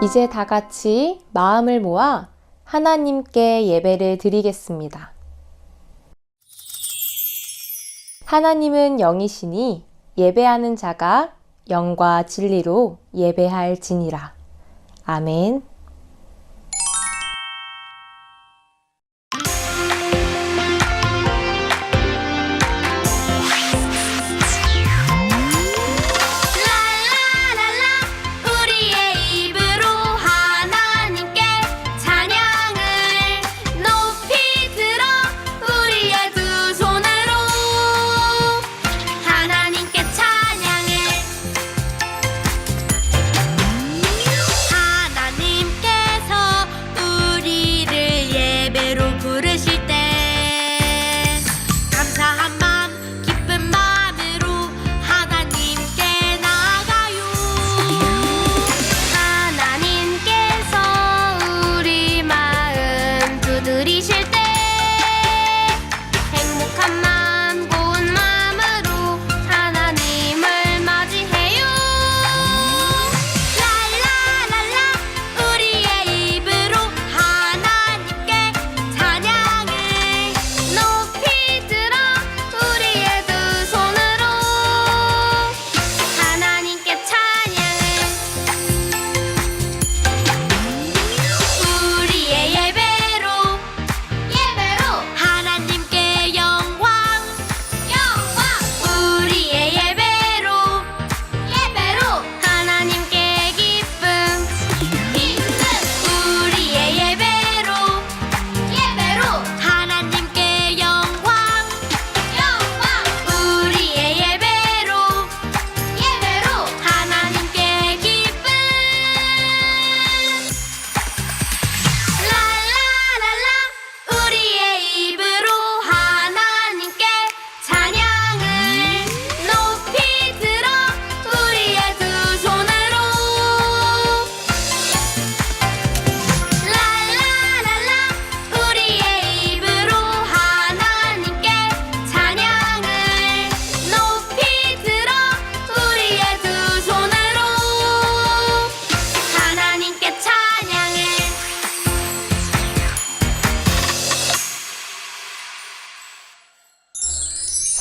이제 다 같이 마음을 모아 하나님께 예배를 드리겠습니다. 하나님은 영이시니 예배하는 자가 영과 진리로 예배할지니라. 아멘.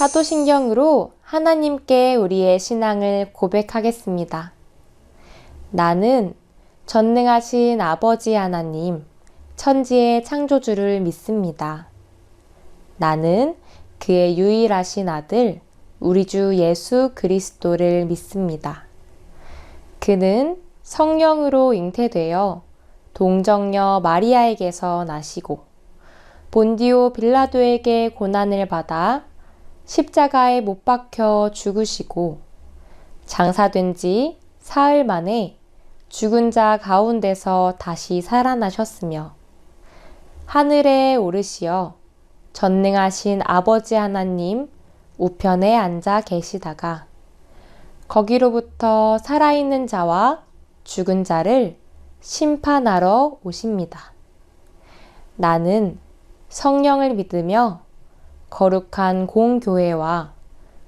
사도신경으로 하나님께 우리의 신앙을 고백하겠습니다. 나는 전능하신 아버지 하나님, 천지의 창조주를 믿습니다. 나는 그의 유일하신 아들, 우리 주 예수 그리스도를 믿습니다. 그는 성령으로 잉태되어 동정녀 마리아에게서 나시고 본디오 빌라도에게 고난을 받아 십자가에 못 박혀 죽으시고 장사된 지 사흘 만에 죽은 자 가운데서 다시 살아나셨으며 하늘에 오르시어 전능하신 아버지 하나님 우편에 앉아 계시다가 거기로부터 살아있는 자와 죽은 자를 심판하러 오십니다. 나는 성령을 믿으며 거룩한 공교회와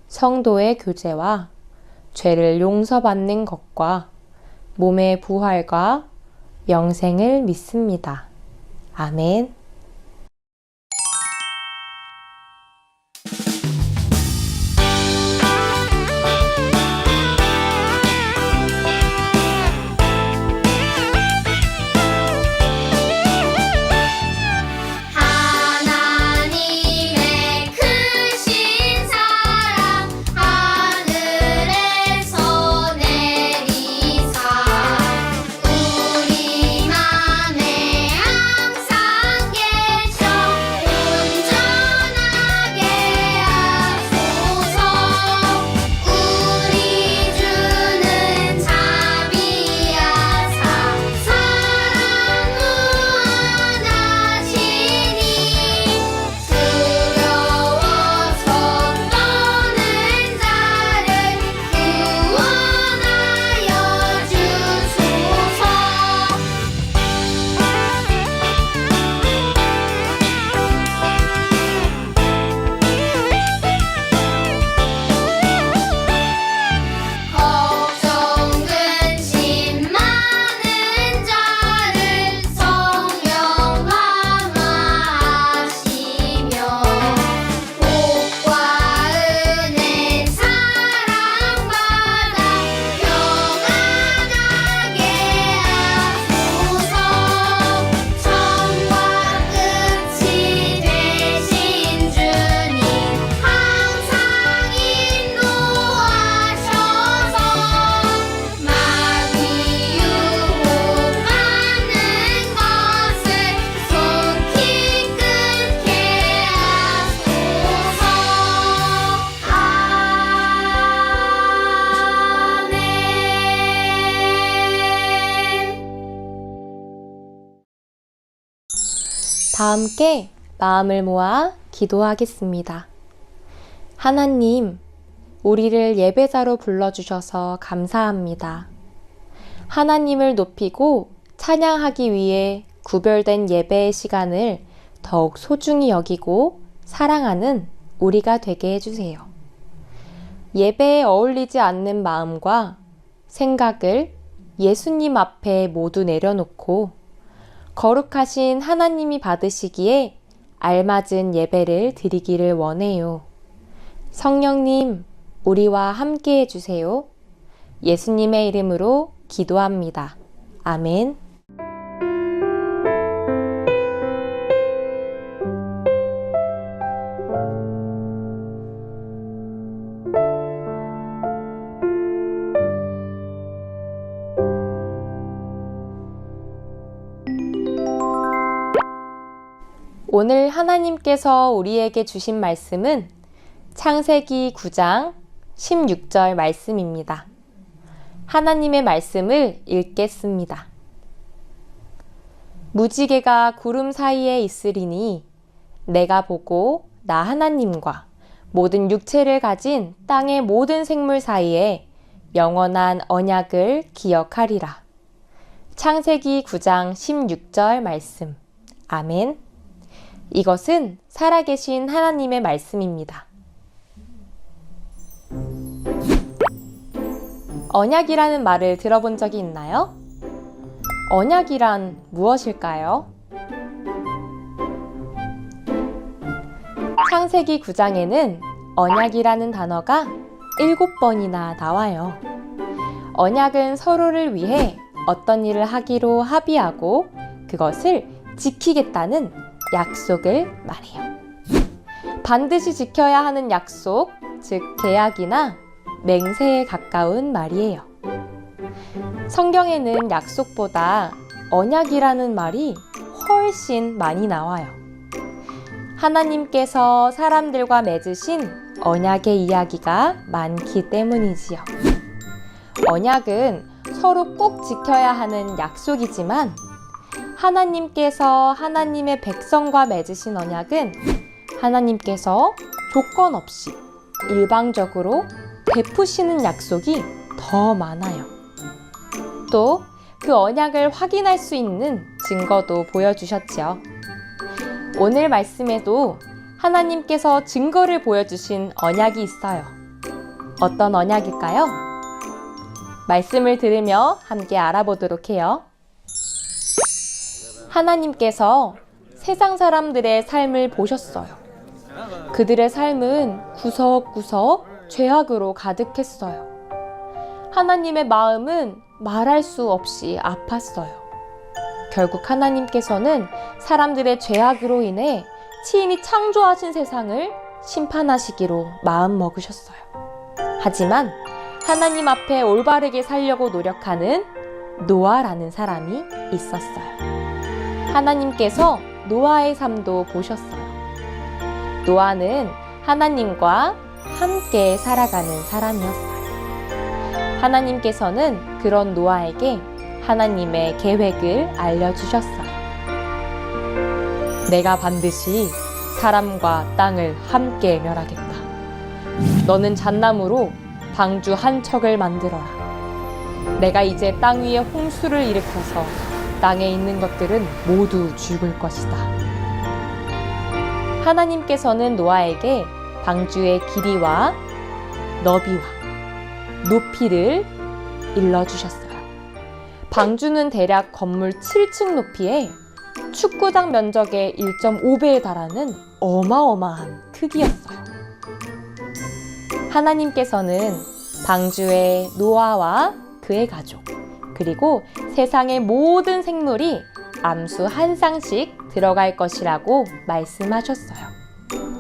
성도의 교제와 죄를 용서받는 것과 몸의 부활과 영생을 믿습니다. 아멘. 우리만의 항상 다 함께 마음을 모아 기도하겠습니다. 하나님, 우리를 예배자로 불러주셔서 감사합니다. 하나님을 높이고 찬양하기 위해 구별된 예배의 시간을 더욱 소중히 여기고 사랑하는 우리가 되게 해주세요. 예배에 어울리지 않는 마음과 생각을 예수님 앞에 모두 내려놓고 거룩하신 하나님이 받으시기에 알맞은 예배를 드리기를 원해요. 성령님, 우리와 함께 해주세요. 예수님의 이름으로 기도합니다. 아멘. 오늘 하나님께서 우리에게 주신 말씀은 창세기 9장 16절 말씀입니다. 하나님의 말씀을 읽겠습니다. 무지개가 구름 사이에 있으리니 내가 보고 나 하나님과 모든 육체를 가진 땅의 모든 생물 사이에 영원한 언약을 기억하리라. 창세기 9장 16절 말씀. 아멘. 이것은 살아계신 하나님의 말씀입니다. 언약이라는 말을 들어본 적이 있나요? 언약이란 무엇일까요? 창세기 9장에는 언약이라는 단어가 7번이나 나와요. 언약은 서로를 위해 어떤 일을 하기로 합의하고 그것을 지키겠다는 약속을 말해요. 반드시 지켜야 하는 약속, 즉 계약이나 맹세에 가까운 말이에요. 성경에는 약속보다 언약이라는 말이 훨씬 많이 나와요. 하나님께서 사람들과 맺으신 언약의 이야기가 많기 때문이지요. 언약은 서로 꼭 지켜야 하는 약속이지만 하나님께서 하나님의 백성과 맺으신 언약은 하나님께서 조건 없이 일방적으로 베푸시는 약속이 더 많아요. 또 그 언약을 확인할 수 있는 증거도 보여주셨지요. 오늘 말씀에도 하나님께서 증거를 보여주신 언약이 있어요. 어떤 언약일까요? 말씀을 들으며 함께 알아보도록 해요. 하나님께서 세상 사람들의 삶을 보셨어요. 그들의 삶은 구석구석 죄악으로 가득했어요. 하나님의 마음은 말할 수 없이 아팠어요. 결국 하나님께서는 사람들의 죄악으로 인해 친히 창조하신 세상을 심판하시기로 마음먹으셨어요. 하지만 하나님 앞에 올바르게 살려고 노력하는 노아라는 사람이 있었어요. 하나님께서 노아의 삶도 보셨어요. 노아는 하나님과 함께 살아가는 사람이었어요. 하나님께서는 그런 노아에게 하나님의 계획을 알려주셨어요. 내가 반드시 사람과 땅을 함께 멸하겠다. 너는 잣나무로 방주 한 척을 만들어라. 내가 이제 땅 위에 홍수를 일으켜서 땅에 있는 것들은 모두 죽을 것이다. 하나님께서는 노아에게 방주의 길이와 너비와 높이를 일러주셨어요. 방주는 대략 건물 7층 높이에 축구장 면적의 1.5배에 달하는 어마어마한 크기였어요. 하나님께서는 방주에 노아와 그의 가족, 그리고 세상의 모든 생물이 암수 한 쌍씩 들어갈 것이라고 말씀하셨어요.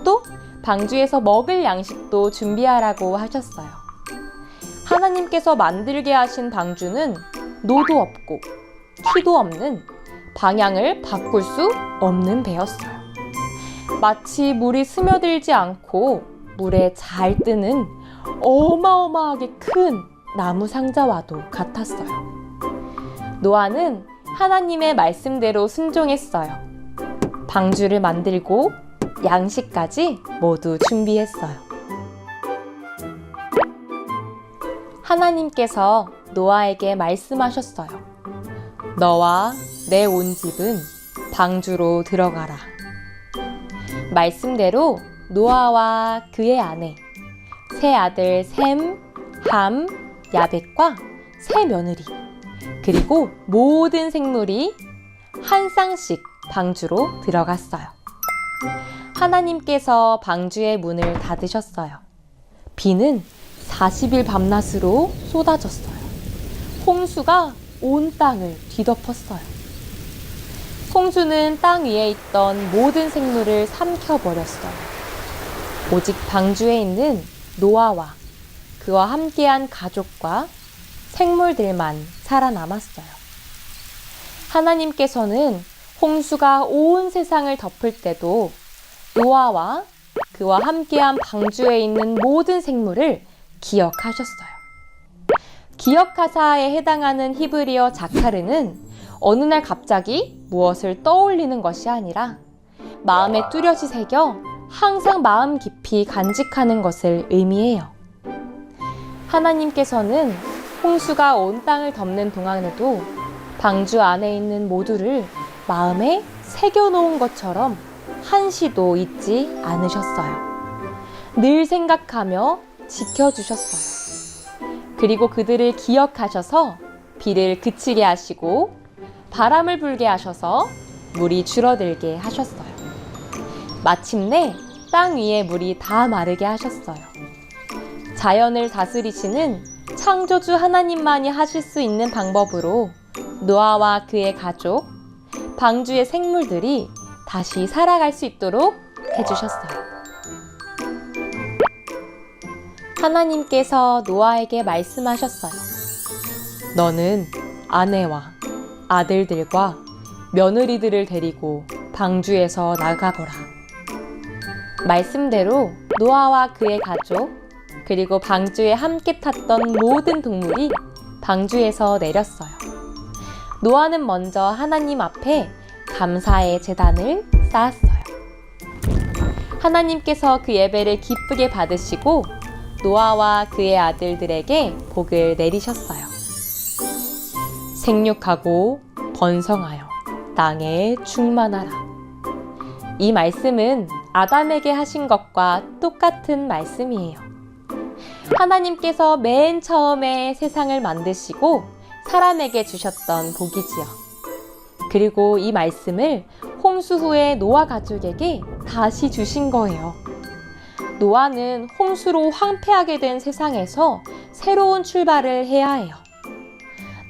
또 방주에서 먹을 양식도 준비하라고 하셨어요. 하나님께서 만들게 하신 방주는 노도 없고 키도 없는 방향을 바꿀 수 없는 배였어요. 마치 물이 스며들지 않고 물에 잘 뜨는 어마어마하게 큰 나무 상자와도 같았어요. 노아는 하나님의 말씀대로 순종했어요. 방주를 만들고 양식까지 모두 준비했어요. 하나님께서 노아에게 말씀하셨어요. 너와 내 온 집은 방주로 들어가라. 말씀대로 노아와 그의 아내, 세 아들 셈, 함, 야벳과 세 며느리, 그리고 모든 생물이 한 쌍씩 방주로 들어갔어요. 하나님께서 방주의 문을 닫으셨어요. 비는 40일 밤낮으로 쏟아졌어요. 홍수가 온 땅을 뒤덮었어요. 홍수는 땅 위에 있던 모든 생물을 삼켜버렸어요. 오직 방주에 있는 노아와 그와 함께한 가족과 생물들만 살아남았어요. 하나님께서는 홍수가 온 세상을 덮을 때도 노아와 그와 함께한 방주에 있는 모든 생물을 기억하셨어요. 기억하사에 해당하는 히브리어 자카르는 어느 날 갑자기 무엇을 떠올리는 것이 아니라 마음에 뚜렷이 새겨 항상 마음 깊이 간직하는 것을 의미해요. 하나님께서는 홍수가 온 땅을 덮는 동안에도 방주 안에 있는 모두를 마음에 새겨놓은 것처럼 한시도 잊지 않으셨어요. 늘 생각하며 지켜주셨어요. 그리고 그들을 기억하셔서 비를 그치게 하시고 바람을 불게 하셔서 물이 줄어들게 하셨어요. 마침내 땅 위에 물이 다 마르게 하셨어요. 자연을 다스리시는 창조주 하나님만이 하실 수 있는 방법으로 노아와 그의 가족, 방주의 생물들이 다시 살아갈 수 있도록 해주셨어요. 하나님께서 노아에게 말씀하셨어요. 너는 아내와 아들들과 며느리들을 데리고 방주에서 나가거라. 말씀대로 노아와 그의 가족, 그리고 방주에 함께 탔던 모든 동물이 방주에서 내렸어요. 노아는 먼저 하나님 앞에 감사의 제단을 쌓았어요. 하나님께서 그 예배를 기쁘게 받으시고 노아와 그의 아들들에게 복을 내리셨어요. 생육하고 번성하여 땅에 충만하라. 이 말씀은 아담에게 하신 것과 똑같은 말씀이에요. 하나님께서 맨 처음에 세상을 만드시고 사람에게 주셨던 복이지요. 그리고 이 말씀을 홍수 후에 노아 가족에게 다시 주신 거예요. 노아는 홍수로 황폐하게 된 세상에서 새로운 출발을 해야 해요.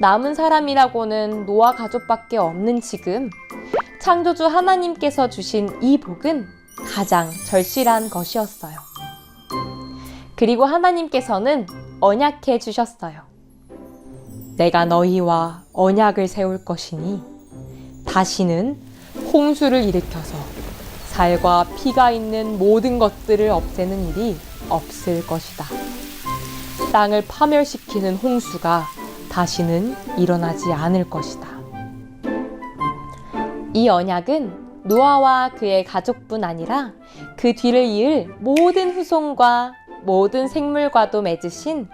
남은 사람이라고는 노아 가족밖에 없는 지금 창조주 하나님께서 주신 이 복은 가장 절실한 것이었어요. 그리고 하나님께서는 언약해 주셨어요. 내가 너희와 언약을 세울 것이니 다시는 홍수를 일으켜서 살과 피가 있는 모든 것들을 없애는 일이 없을 것이다. 땅을 파멸시키는 홍수가 다시는 일어나지 않을 것이다. 이 언약은 노아와 그의 가족뿐 아니라 그 뒤를 이을 모든 후손과 모든 생물과도 맺으신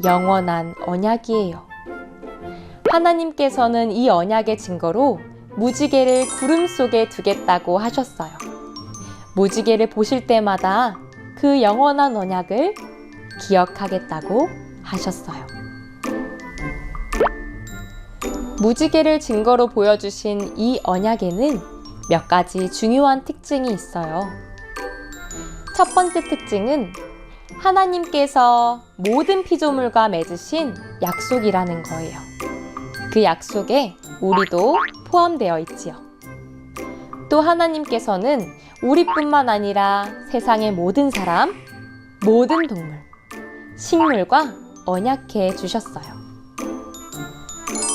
영원한 언약이에요. 하나님께서는 이 언약의 증거로 무지개를 구름 속에 두겠다고 하셨어요. 무지개를 보실 때마다 그 영원한 언약을 기억하겠다고 하셨어요. 무지개를 증거로 보여주신 이 언약에는 몇 가지 중요한 특징이 있어요. 첫 번째 특징은 하나님께서 모든 피조물과 맺으신 약속이라는 거예요. 그 약속에 우리도 포함되어 있지요. 또 하나님께서는 우리뿐만 아니라 세상의 모든 사람, 모든 동물, 식물과 언약해 주셨어요.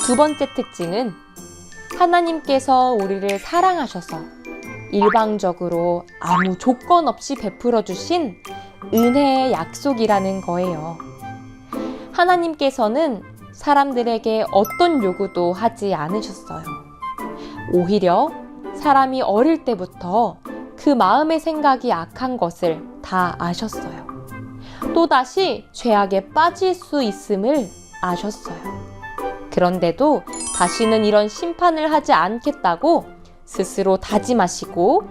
두 번째 특징은 하나님께서 우리를 사랑하셔서 일방적으로 아무 조건 없이 베풀어 주신 은혜의 약속이라는 거예요. 하나님께서는 사람들에게 어떤 요구도 하지 않으셨어요. 오히려 사람이 어릴 때부터 그 마음의 생각이 악한 것을 다 아셨어요. 또다시 죄악에 빠질 수 있음을 아셨어요. 그런데도 다시는 이런 심판을 하지 않겠다고 스스로 다짐하시고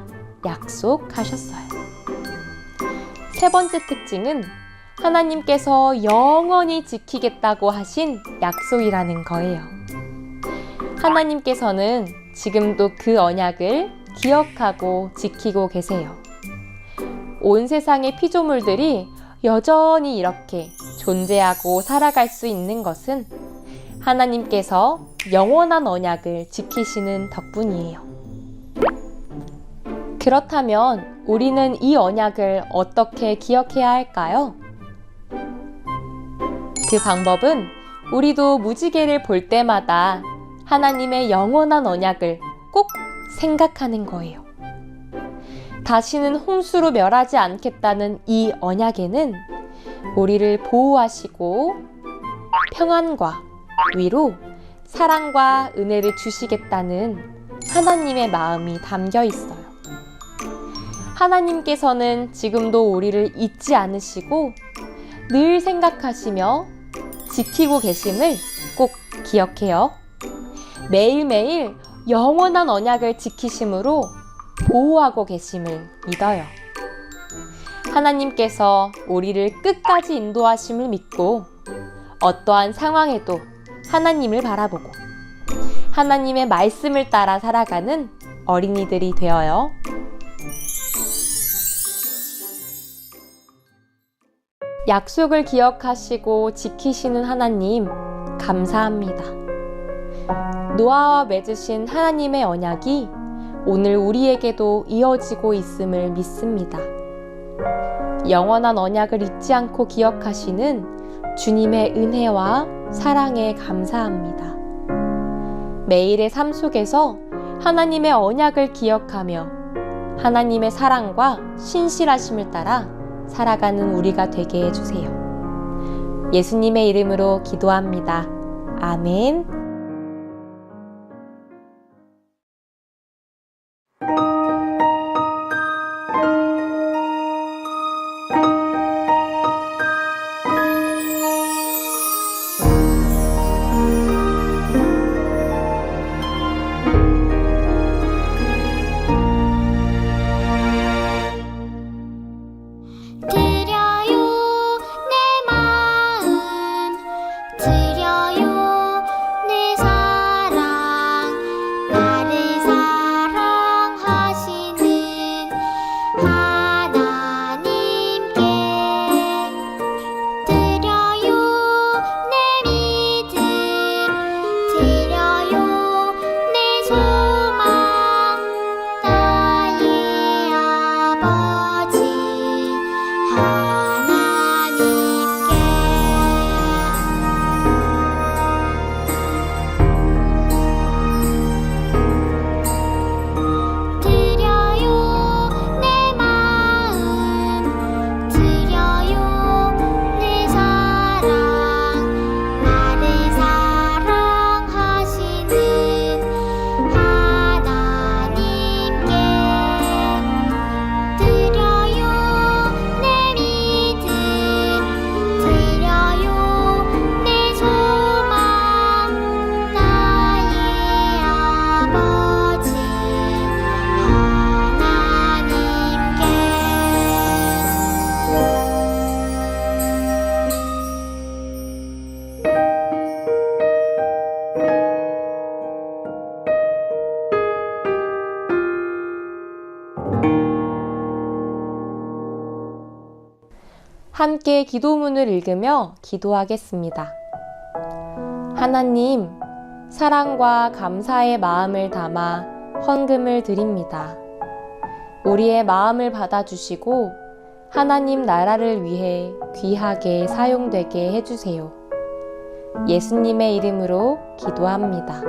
약속하셨어요. 세 번째 특징은 하나님께서 영원히 지키겠다고 하신 약속이라는 거예요. 하나님께서는 지금도 그 언약을 기억하고 지키고 계세요. 온 세상의 피조물들이 여전히 이렇게 존재하고 살아갈 수 있는 것은 하나님께서 영원한 언약을 지키시는 덕분이에요. 그렇다면 우리는 이 언약을 어떻게 기억해야 할까요? 그 방법은 우리도 무지개를 볼 때마다 하나님의 영원한 언약을 꼭 생각하는 거예요. 다시는 홍수로 멸하지 않겠다는 이 언약에는 우리를 보호하시고 평안과 위로, 사랑과 은혜를 주시겠다는 하나님의 마음이 담겨 있어요. 하나님께서는 지금도 우리를 잊지 않으시고 늘 생각하시며 지키고 계심을 꼭 기억해요. 매일매일 영원한 언약을 지키심으로 보호하고 계심을 믿어요. 하나님께서 우리를 끝까지 인도하심을 믿고 어떠한 상황에도 하나님을 바라보고 하나님의 말씀을 따라 살아가는 어린이들이 되어요. 약속을 기억하시고 지키시는 하나님, 감사합니다. 노아와 맺으신 하나님의 언약이 오늘 우리에게도 이어지고 있음을 믿습니다. 영원한 언약을 잊지 않고 기억하시는 주님의 은혜와 사랑에 감사합니다. 매일의 삶 속에서 하나님의 언약을 기억하며 하나님의 사랑과 신실하심을 따라 살아가는 우리가 되게 해주세요. 예수님의 이름으로 기도합니다. 아멘. 함께 기도문을 읽으며 기도하겠습니다. 하나님, 사랑과 감사의 마음을 담아 헌금을 드립니다. 우리의 마음을 받아주시고 하나님 나라를 위해 귀하게 사용되게 해주세요. 예수님의 이름으로 기도합니다.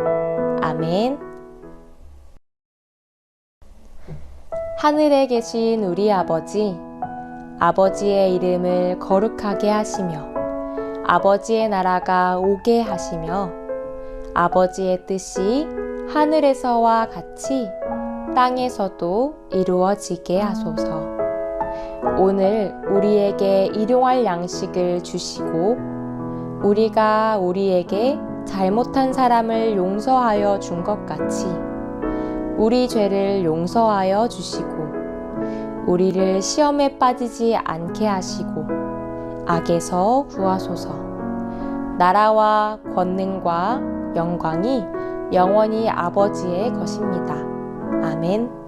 아멘. 하늘에 계신 우리 아버지, 아버지의 이름을 거룩하게 하시며 아버지의 나라가 오게 하시며 아버지의 뜻이 하늘에서와 같이 땅에서도 이루어지게 하소서. 오늘 우리에게 일용할 양식을 주시고 우리가 우리에게 잘못한 사람을 용서하여 준 것 같이 우리 죄를 용서하여 주시고 우리를 시험에 빠지지 않게 하시고 악에서 구하소서. 나라와 권능과 영광이 영원히 아버지의 것입니다. 아멘.